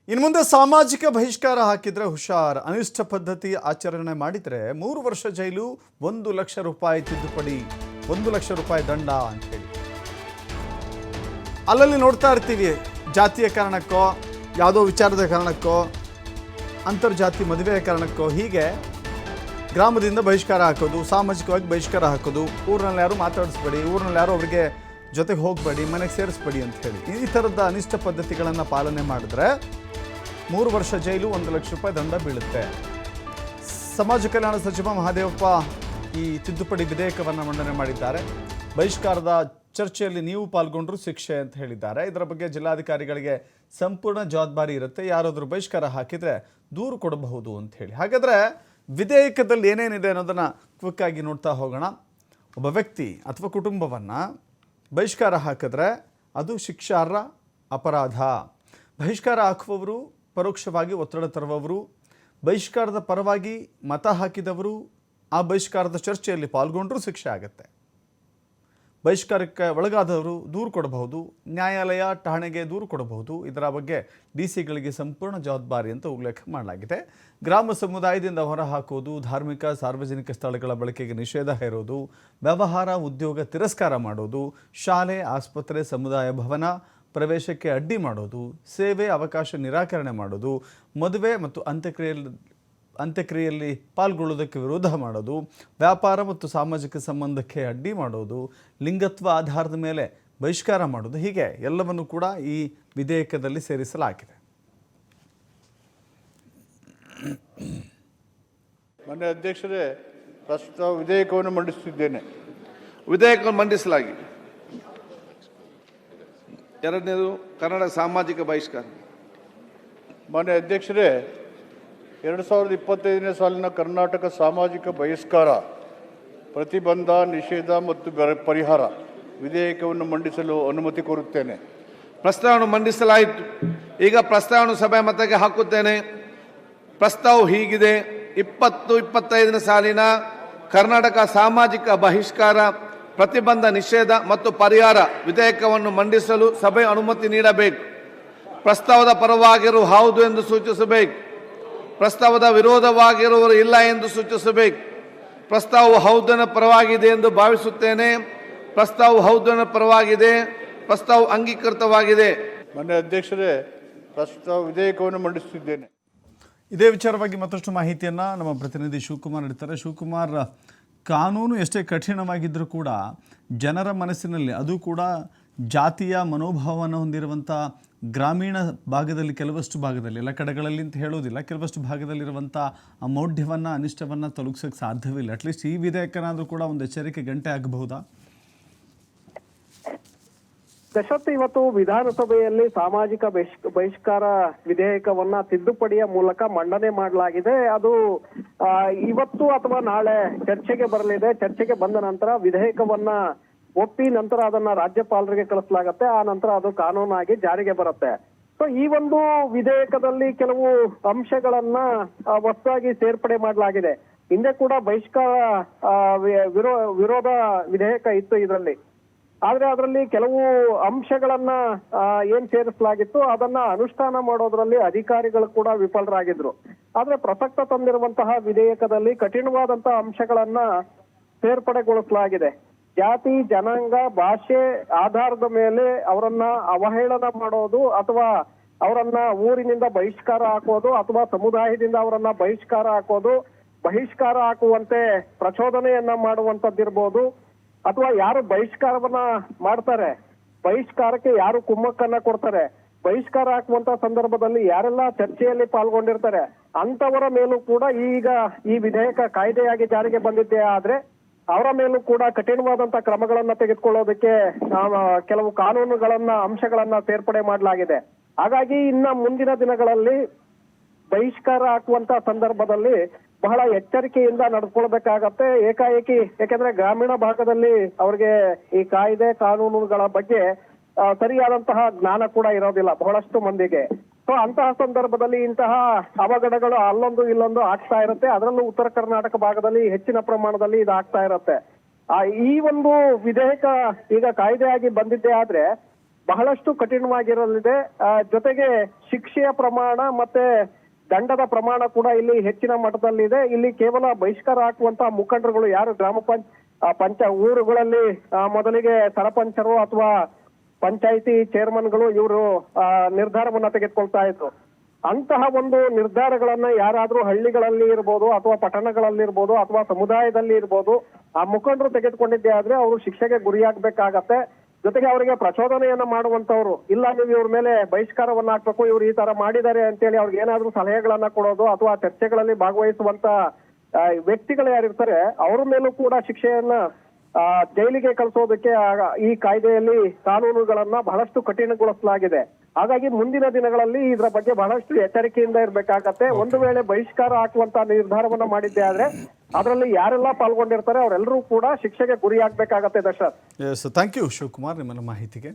ಇನ್ನು ಮುಂದೆ ಸಾಮಾಜಿಕ ಬಹಿಷ್ಕಾರ ಹಾಕಿದ್ರೆ ಹುಷಾರ್. ಅನಿಷ್ಟ ಪದ್ಧತಿ ಆಚರಣೆ ಮಾಡಿದರೆ 3 ವರ್ಷ ಜೈಲು, 1 ಲಕ್ಷ ರೂಪಾಯಿ ತಿದ್ದುಪಡಿ, 1 ಲಕ್ಷ ರೂಪಾಯಿ ದಂಡ ಅಂತೇಳಿ ಅಲ್ಲಲ್ಲಿ ನೋಡ್ತಾ ಇರ್ತೀವಿ. ಜಾತಿಯ ಕಾರಣಕ್ಕೋ, ಯಾವುದೋ ವಿಚಾರದ ಕಾರಣಕ್ಕೋ, ಅಂತರ್ಜಾತಿ ಮದುವೆಯ ಕಾರಣಕ್ಕೋ ಹೀಗೆ ಗ್ರಾಮದಿಂದ ಬಹಿಷ್ಕಾರ ಹಾಕೋದು, ಸಾಮಾಜಿಕವಾಗಿ ಬಹಿಷ್ಕಾರ ಹಾಕೋದು, ಊರಿನಲ್ಲಿ ಯಾರು ಮಾತಾಡಿಸ್ಬೇಡಿ, ಊರಿನಲ್ಲಿ ಯಾರು ಅವರಿಗೆ ಜೊತೆಗೆ ಹೋಗಬೇಡಿ, ಮನೆಗೆ ಸೇರಿಸ್ಬೇಡಿ ಅಂತ ಹೇಳಿ ಈ ಥರದ ಅನಿಷ್ಟ ಪದ್ಧತಿಗಳನ್ನು ಪಾಲನೆ ಮಾಡಿದ್ರೆ 3 ವರ್ಷ ಜೈಲು, 1 ಲಕ್ಷ ರೂಪಾಯಿ ದಂಡ ಬೀಳುತ್ತೆ. ಸಮಾಜ ಕಲ್ಯಾಣ ಸಚಿವ ಮಹಾದೇವಪ್ಪ ಈ ತಿದ್ದುಪಡಿ ವಿಧೇಯಕವನ್ನು ಮಂಡನೆ ಮಾಡಿದ್ದಾರೆ. ಬಹಿಷ್ಕಾರದ ಚರ್ಚೆಯಲ್ಲಿ ನೀವು ಪಾಲ್ಗೊಂಡ್ರೂ ಶಿಕ್ಷೆ ಅಂತ ಹೇಳಿದ್ದಾರೆ. ಇದರ ಬಗ್ಗೆ ಜಿಲ್ಲಾಧಿಕಾರಿಗಳಿಗೆ ಸಂಪೂರ್ಣ ಜವಾಬ್ದಾರಿ ಇರುತ್ತೆ. ಯಾರಾದರೂ ಬಹಿಷ್ಕಾರ ಹಾಕಿದರೆ ದೂರು ಕೊಡಬಹುದು ಅಂತ ಹೇಳಿ. ಹಾಗಾದರೆ ವಿಧೇಯಕದಲ್ಲಿ ಏನೇನಿದೆ ಅನ್ನೋದನ್ನು ಕ್ವಿಕ್ಕಾಗಿ ನೋಡ್ತಾ ಹೋಗೋಣ. ಒಬ್ಬ ವ್ಯಕ್ತಿ ಅಥವಾ ಕುಟುಂಬವನ್ನು ಬಹಿಷ್ಕಾರ ಹಾಕಿದ್ರೆ ಅದು ಶಿಕ್ಷಾರ್ಹ ಅಪರಾಧ. ಬಹಿಷ್ಕಾರ ಹಾಕುವವರು, ಪರೋಕ್ಷವಾಗಿ ಒತ್ತಡ ತರುವವರು, ಬಹಿಷ್ಕಾರದ ಪರವಾಗಿ ಮತ ಹಾಕಿದವರು, ಆ ಬಹಿಷ್ಕಾರದ ಚರ್ಚೆಯಲ್ಲಿ ಪಾಲ್ಗೊಂಡ್ರೂ ಶಿಕ್ಷೆ ಆಗುತ್ತೆ. ಬಹಿಷ್ಕಾರಕ್ಕೆ ಒಳಗಾದವರು ದೂರು ಕೊಡಬಹುದು, ನ್ಯಾಯಾಲಯ ಠಾಣೆಗೆ ದೂರು ಕೊಡಬಹುದು. ಇದರ ಬಗ್ಗೆ ಡಿಸಿಗಳಿಗೆ ಸಂಪೂರ್ಣ ಜವಾಬ್ದಾರಿ ಅಂತ ಉಲ್ಲೇಖ ಮಾಡಲಾಗಿದೆ. ಗ್ರಾಮ ಸಮುದಾಯದಿಂದ ಹೊರಹಾಕುವುದು, ಧಾರ್ಮಿಕ ಸಾರ್ವಜನಿಕ ಸ್ಥಳಗಳ ಬಳಕೆಗೆ ನಿಷೇಧ ಹೇರೋದು, ವ್ಯವಹಾರ ಉದ್ಯೋಗ ತಿರಸ್ಕಾರ ಮಾಡೋದು, ಶಾಲೆ ಆಸ್ಪತ್ರೆ ಸಮುದಾಯ ಭವನ ಪ್ರವೇಶಕ್ಕೆ ಅಡ್ಡಿ ಮಾಡೋದು, ಸೇವೆ ಅವಕಾಶ ನಿರಾಕರಣೆ ಮಾಡೋದು, ಮದುವೆ ಮತ್ತು ಅಂತ್ಯಕ್ರಿಯೆಯಲ್ಲಿ ಪಾಲ್ಗೊಳ್ಳುವುದಕ್ಕೆ ವಿರೋಧ ಮಾಡೋದು, ವ್ಯಾಪಾರ ಮತ್ತು ಸಾಮಾಜಿಕ ಸಂಬಂಧಕ್ಕೆ ಅಡ್ಡಿ ಮಾಡೋದು, ಲಿಂಗತ್ವ ಆಧಾರದ ಮೇಲೆ ಬಹಿಷ್ಕಾರ ಮಾಡೋದು, ಹೀಗೆ ಎಲ್ಲವನ್ನು ಕೂಡ ಈ ವಿಧೇಯಕದಲ್ಲಿ ಸೇರಿಸಲಾಗಿದೆ. ಮಾನ್ಯ ಅಧ್ಯಕ್ಷರೇ, ಪ್ರಸ್ತುತ ವಿಧೇಯಕವನ್ನು ಮಂಡಿಸುತ್ತಿದ್ದೇನೆ. ವಿಧೇಯಕವನ್ನು ಮಂಡಿಸಲಾಗಿದೆ. ಎರಡನೇದು ಕನ್ನಡ ಸಾಮಾಜಿಕ ಬಹಿಷ್ಕಾರ. ಮಾನ್ಯ ಅಧ್ಯಕ್ಷರೇ, 2025ನೇ ಸಾಲಿನ ಕರ್ನಾಟಕ ಸಾಮಾಜಿಕ ಬಹಿಷ್ಕಾರ ಪ್ರತಿಬಂಧ, ನಿಷೇಧ ಮತ್ತು ಪರಿಹಾರ ವಿಧೇಯಕವನ್ನು ಮಂಡಿಸಲು ಅನುಮತಿ ಕೋರುತ್ತೇನೆ. ಪ್ರಸ್ತಾವವನ್ನು ಮಂಡಿಸಲಾಯಿತು. ಈಗ ಪ್ರಸ್ತಾವವನ್ನು ಸಭೆ ಮತಕ್ಕೆ ಹಾಕುತ್ತೇನೆ. ಪ್ರಸ್ತಾವ ಹೀಗಿದೆ: 2025ನೇ ಸಾಲಿನ ಕರ್ನಾಟಕ ಸಾಮಾಜಿಕ ಬಹಿಷ್ಕಾರ ಪ್ರತಿಬಂಧ, ನಿಷೇಧ ಮತ್ತು ಪರಿಹಾರ ವಿಧೇಯಕವನ್ನು ಮಂಡಿಸಲು ಸಭೆ ಅನುಮತಿ ನೀಡಬೇಕು. ಪ್ರಸ್ತಾವದ ಪರವಾಗಿರುವ ಹೌದು ಎಂದು ಸೂಚಿಸಬೇಕು. ಪ್ರಸ್ತಾವದ ವಿರೋಧವಾಗಿರುವವರು ಇಲ್ಲ ಎಂದು ಸೂಚಿಸಬೇಕು. ಪ್ರಸ್ತಾವವು ಹೌದನ ಪರವಾಗಿದೆ ಎಂದು ಭಾವಿಸುತ್ತೇನೆ. ಪ್ರಸ್ತಾವವು ಹೌದನ ಪರವಾಗಿದೆ. ಪ್ರಸ್ತಾವ ಅಂಗೀಕೃತವಾಗಿದೆ. ಮಾನ್ಯ ಅಧ್ಯಕ್ಷರೇ, ಪ್ರಸ್ತುತ ವಿಧೇಯಕವನ್ನು ಮಂಡಿಸುತ್ತಿದ್ದೇನೆ. ಇದೇ ವಿಚಾರವಾಗಿ ಮತ್ತಷ್ಟು ಮಾಹಿತಿಯನ್ನು ನಮ್ಮ ಪ್ರತಿನಿಧಿ ಶಿವಕುಮಾರ್ ನೀಡ್ತಾರೆ. ಶಿವಕುಮಾರ್, ಕಾನೂನು ಎಷ್ಟೇ ಕಠಿಣವಾಗಿದ್ದರೂ ಕೂಡ ಜನರ ಮನಸ್ಸಿನಲ್ಲಿ, ಅದು ಕೂಡ ಜಾತಿಯ ಮನೋಭಾವವನ್ನು ಹೊಂದಿರುವಂಥ ಗ್ರಾಮೀಣ ಭಾಗದಲ್ಲಿ, ಕೆಲವಷ್ಟು ಭಾಗದಲ್ಲಿ, ಎಲ್ಲ ಕಡೆಗಳಲ್ಲಿ ಅಂತ ಹೇಳೋದಿಲ್ಲ, ಕೆಲವಷ್ಟು ಭಾಗದಲ್ಲಿರುವಂಥ ಆ ಮೌಢ್ಯವನ್ನು, ಅನಿಷ್ಟವನ್ನು ತೊಲಗಿಸೋಕ್ಕೆ ಸಾಧ್ಯವಿಲ್ಲ. ಅಟ್ಲೀಸ್ಟ್ ಈ ವಿಧೇಯಕನಾದರೂ ಕೂಡ ಒಂದು ಎಚ್ಚರಿಕೆ ಗಂಟೆ ಆಗಬಹುದಾ? ದಶರಥ, ಇವತ್ತು ವಿಧಾನಸಭೆಯಲ್ಲಿ ಸಾಮಾಜಿಕ ಬಹಿಷ್ಕಾರ ವಿಧೇಯಕವನ್ನ ತಿದ್ದುಪಡಿಯ ಮೂಲಕ ಮಂಡನೆ ಮಾಡಲಾಗಿದೆ. ಅದು ಇವತ್ತು ಅಥವಾ ನಾಳೆ ಚರ್ಚೆಗೆ ಬರಲಿದೆ. ಚರ್ಚೆಗೆ ಬಂದ ನಂತರ ವಿಧೇಯಕವನ್ನ ಒಪ್ಪಿ ನಂತರ ಅದನ್ನ ರಾಜ್ಯಪಾಲರಿಗೆ ಕಳಿಸಲಾಗತ್ತೆ. ಆ ನಂತರ ಅದು ಕಾನೂನಾಗಿ ಜಾರಿಗೆ ಬರುತ್ತೆ. ಸೊ ಈ ಒಂದು ವಿಧೇಯಕದಲ್ಲಿ ಕೆಲವು ಅಂಶಗಳನ್ನ ಹೊಸದಾಗಿ ಸೇರ್ಪಡೆ ಮಾಡಲಾಗಿದೆ. ಹಿಂದೆ ಕೂಡ ಬಹಿಷ್ಕಾರ ವಿರೋಧ ವಿಧೇಯಕ ಇತ್ತು ಇದರಲ್ಲಿ. ಆದ್ರೆ ಅದರಲ್ಲಿ ಕೆಲವು ಅಂಶಗಳನ್ನ ಏನ್ ಸೇರಿಸಲಾಗಿತ್ತು ಅದನ್ನ ಅನುಷ್ಠಾನ ಮಾಡೋದ್ರಲ್ಲಿ ಅಧಿಕಾರಿಗಳು ಕೂಡ ವಿಫಲರಾಗಿದ್ರು. ಆದ್ರೆ ಪ್ರಸಕ್ತ ತಂದಿರುವಂತಹ ವಿಧೇಯಕದಲ್ಲಿ ಕಠಿಣವಾದಂತಹ ಅಂಶಗಳನ್ನ ಸೇರ್ಪಡೆಗೊಳಿಸಲಾಗಿದೆ. ಜಾತಿ, ಜನಾಂಗ, ಭಾಷೆ ಆಧಾರದ ಮೇಲೆ ಅವರನ್ನ ಅವಹೇಳನ ಮಾಡೋದು ಅಥವಾ ಅವರನ್ನ ಊರಿನಿಂದ ಬಹಿಷ್ಕಾರ ಹಾಕೋದು ಅಥವಾ ಸಮುದಾಯದಿಂದ ಅವರನ್ನ ಬಹಿಷ್ಕಾರ ಹಾಕೋದು, ಬಹಿಷ್ಕಾರ ಹಾಕುವಂತೆ ಪ್ರಚೋದನೆಯನ್ನ ಮಾಡುವಂತದ್ದಿರ್ಬೋದು, ಅಥವಾ ಯಾರು ಬಹಿಷ್ಕಾರವನ್ನ ಮಾಡ್ತಾರೆ, ಬಹಿಷ್ಕಾರಕ್ಕೆ ಯಾರು ಕುಮ್ಮಕ್ಕನ್ನ ಕೊಡ್ತಾರೆ, ಬಹಿಷ್ಕಾರ ಹಾಕುವಂತ ಸಂದರ್ಭದಲ್ಲಿ ಯಾರೆಲ್ಲ ಚರ್ಚೆಯಲ್ಲಿ ಪಾಲ್ಗೊಂಡಿರ್ತಾರೆ ಅಂತವರ ಮೇಲೂ ಕೂಡ ಈಗ ಈ ವಿಧೇಯಕ ಕಾಯ್ದೆಯಾಗಿ ಜಾರಿಗೆ ಬಂದಿದ್ದೇ ಆದ್ರೆ ಅವರ ಮೇಲೂ ಕೂಡ ಕಠಿಣವಾದಂತ ಕ್ರಮಗಳನ್ನ ತೆಗೆದುಕೊಳ್ಳೋದಕ್ಕೆ ಕೆಲವು ಕಾನೂನುಗಳನ್ನ, ಅಂಶಗಳನ್ನ ಸೇರ್ಪಡೆ ಮಾಡಲಾಗಿದೆ. ಹಾಗಾಗಿ ಇನ್ನ ಮುಂದಿನ ದಿನಗಳಲ್ಲಿ ಬಹಿಷ್ಕಾರ ಹಾಕುವಂತ ಸಂದರ್ಭದಲ್ಲಿ ಬಹಳ ಎಚ್ಚರಿಕೆಯಿಂದ ನಡ್ಕೊಳ್ಬೇಕಾಗತ್ತೆ. ಏಕಾಏಕಿ, ಯಾಕಂದ್ರೆ ಗ್ರಾಮೀಣ ಭಾಗದಲ್ಲಿ ಅವ್ರಿಗೆ ಈ ಕಾಯ್ದೆ ಕಾನೂನುಗಳ ಬಗ್ಗೆ ಸರಿಯಾದಂತಹ ಜ್ಞಾನ ಕೂಡ ಇರೋದಿಲ್ಲ ಬಹಳಷ್ಟು ಮಂದಿಗೆ. ಸೊ ಅಂತಹ ಸಂದರ್ಭದಲ್ಲಿ ಇಂತಹ ಅವಘಡಗಳು ಅಲ್ಲೊಂದು ಇಲ್ಲೊಂದು ಆಗ್ತಾ ಇರುತ್ತೆ. ಅದರಲ್ಲೂ ಉತ್ತರ ಕರ್ನಾಟಕ ಭಾಗದಲ್ಲಿ ಹೆಚ್ಚಿನ ಪ್ರಮಾಣದಲ್ಲಿ ಇದು ಆಗ್ತಾ ಇರುತ್ತೆ. ಈ ಒಂದು ವಿಧೇಯಕ ಈಗ ಕಾಯ್ದೆಯಾಗಿ ಬಂದಿದ್ದೇ ಆದ್ರೆ ಬಹಳಷ್ಟು ಕಠಿಣವಾಗಿರಲಿದೆ. ಜೊತೆಗೆ ಶಿಕ್ಷೆಯ ಪ್ರಮಾಣ ಮತ್ತೆ ದಂಡದ ಪ್ರಮಾಣ ಕೂಡ ಇಲ್ಲಿ ಹೆಚ್ಚಿನ ಮಟ್ಟದಲ್ಲಿದೆ. ಇಲ್ಲಿ ಕೇವಲ ಬಹಿಷ್ಕಾರ ಹಾಕುವಂತಹ ಮುಖಂಡರುಗಳು ಯಾರು ಗ್ರಾಮ ಪಂಚ ಊರುಗಳಲ್ಲಿ ಮೊದಲಿಗೆ ಸರಪಂಚರು ಅಥವಾ ಪಂಚಾಯಿತಿ ಚೇರ್ಮನ್ಗಳು ಇವರು ನಿರ್ಧಾರವನ್ನ ತೆಗೆದುಕೊಳ್ತಾ ಇದ್ರು. ಅಂತಹ ಒಂದು ನಿರ್ಧಾರಗಳನ್ನ ಯಾರಾದ್ರೂ ಹಳ್ಳಿಗಳಲ್ಲಿ ಇರ್ಬೋದು ಅಥವಾ ಪಟ್ಟಣಗಳಲ್ಲಿ ಇರ್ಬೋದು ಅಥವಾ ಸಮುದಾಯದಲ್ಲಿ ಇರ್ಬೋದು ಆ ಮುಖಂಡರು ತೆಗೆದುಕೊಂಡಿದ್ದೇ ಆದ್ರೆ ಅವರು ಶಿಕ್ಷೆಗೆ ಗುರಿಯಾಗಬೇಕಾಗತ್ತೆ. ಜೊತೆಗೆ ಅವರಿಗೆ ಪ್ರಚೋದನೆಯನ್ನ ಮಾಡುವಂತವ್ರು ಇಲ್ಲ ನೀವು ಇವ್ರ ಮೇಲೆ ಬಹಿಷ್ಕಾರವನ್ನ ಹಾಕ್ಬೇಕು, ಇವ್ರು ಈ ತರ ಮಾಡಿದ್ದಾರೆ ಅಂತೇಳಿ ಅವ್ರಿಗೆ ಏನಾದ್ರೂ ಸಲಹೆಗಳನ್ನ ಕೊಡೋದು ಅಥವಾ ಚರ್ಚೆಗಳಲ್ಲಿ ಭಾಗವಹಿಸುವಂತ ವ್ಯಕ್ತಿಗಳು ಯಾರಿರ್ತಾರೆ ಅವ್ರ ಮೇಲೂ ಕೂಡ ಶಿಕ್ಷೆಯನ್ನ ಜೈಲಿಗೆ ಕಳಿಸೋದಕ್ಕೆ ಈ ಕಾಯ್ದೆಯಲ್ಲಿ ಕಾನೂನುಗಳನ್ನ ಬಹಳಷ್ಟು ಕಠಿಣಗೊಳಿಸಲಾಗಿದೆ. ಹಾಗಾಗಿ ಮುಂದಿನ ದಿನಗಳಲ್ಲಿ ಇದರ ಬಗ್ಗೆ ಬಹಳಷ್ಟು ಎಚ್ಚರಿಕೆಯಿಂದ ಇರಬೇಕಾಗತ್ತೆ. ಒಂದು ವೇಳೆ ಬಹಿಷ್ಕಾರ ಹಾಕುವಂತ ನಿರ್ಧಾರವನ್ನ ಮಾಡಿದ್ದೆ ಆದ್ರೆ ಅದರಲ್ಲಿ ಯಾರೆಲ್ಲ ಪಾಲ್ಗೊಂಡಿರ್ತಾರೆ ಅವರೆಲ್ಲರೂ ಕೂಡ ಶಿಕ್ಷೆಗೆ ಗುರಿಯಾಗಬೇಕಾಗತ್ತೆ. ದಶರಥ್, ಥ್ಯಾಂಕ್ ಯು ಶಿವಕುಮಾರ್ ನಿಮ್ಮನ್ನ ಮಾಹಿತಿಗೆ.